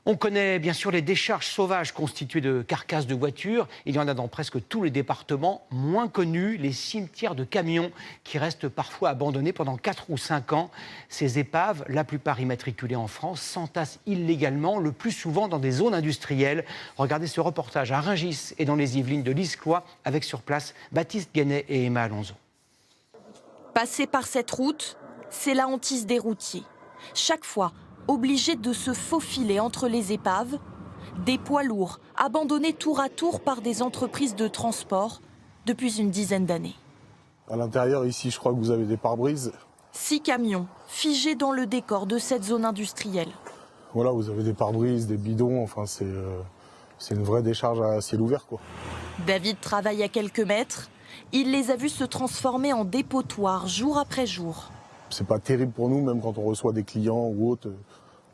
On connaît bien sûr les décharges sauvages constituées de carcasses de voitures. Il y en a dans presque tous les départements. Moins connus, les cimetières de camions qui restent parfois abandonnés pendant 4 ou 5 ans. Ces épaves, la plupart immatriculées en France, s'entassent illégalement, le plus souvent dans des zones industrielles. Regardez ce reportage à Rungis et dans les Yvelines de l'Isclois avec sur place Baptiste Guénet et Emma Alonso. Passer par cette route, c'est la hantise des routiers. Chaque fois, obligés de se faufiler entre les épaves, des poids lourds abandonnés tour à tour par des entreprises de transport depuis une dizaine d'années. À l'intérieur, ici, je crois que vous avez des pare-brises. 6 camions figés dans le décor de cette zone industrielle. Voilà, vous avez des pare-brises, des bidons, enfin c'est une vraie décharge à ciel ouvert, quoi. David travaille à quelques mètres. Il les a vus se transformer en dépotoirs jour après jour. C'est pas terrible pour nous, même quand on reçoit des clients ou autres.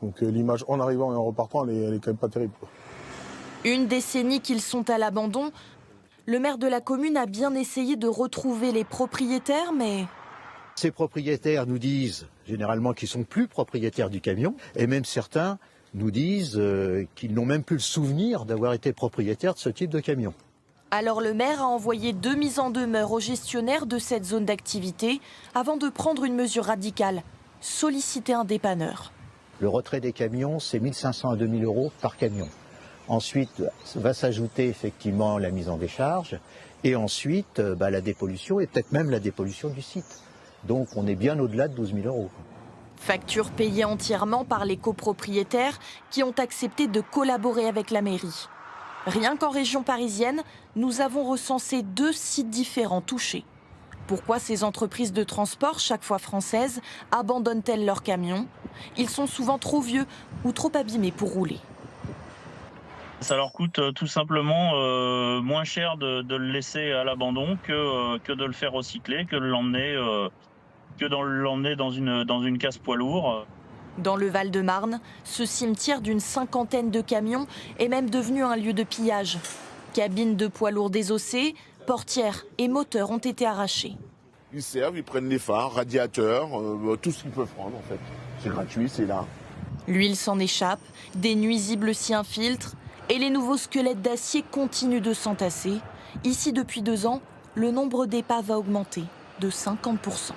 Donc l'image en arrivant et en repartant, elle est quand même pas terrible, quoi. Une décennie qu'ils sont à l'abandon, le maire de la commune a bien essayé de retrouver les propriétaires, mais... Ces propriétaires nous disent généralement qu'ils sont plus propriétaires du camion, et même certains nous disent qu'ils n'ont même plus le souvenir d'avoir été propriétaires de ce type de camion. Alors le maire a envoyé 2 mises en demeure aux gestionnaires de cette zone d'activité avant de prendre une mesure radicale, solliciter un dépanneur. Le retrait des camions, c'est 1 500 à 2 000 euros par camion. Ensuite, va s'ajouter effectivement la mise en décharge, et ensuite la dépollution, et peut-être même la dépollution du site. Donc on est bien au-delà de 12 000 euros. Facture payée entièrement par les copropriétaires qui ont accepté de collaborer avec la mairie. Rien qu'en région parisienne, nous avons recensé 2 sites différents touchés. Pourquoi ces entreprises de transport, chaque fois françaises, abandonnent-elles leurs camions? Ils sont souvent trop vieux ou trop abîmés pour rouler. Ça leur coûte tout simplement moins cher de le laisser à l'abandon que de le faire recycler, que de l'emmener dans une casse poids lourd. Dans le Val-de-Marne, ce cimetière d'une 50aine de camions est même devenu un lieu de pillage. Cabines de poids lourds désossées, portières et moteurs ont été arrachés. Ils servent, ils prennent les phares, radiateurs, tout ce qu'ils peuvent prendre en fait. C'est gratuit, c'est là. L'huile s'en échappe, des nuisibles s'y infiltrent et les nouveaux squelettes d'acier continuent de s'entasser. Ici, depuis 2 ans, le nombre d'épaves a augmenté de 50%.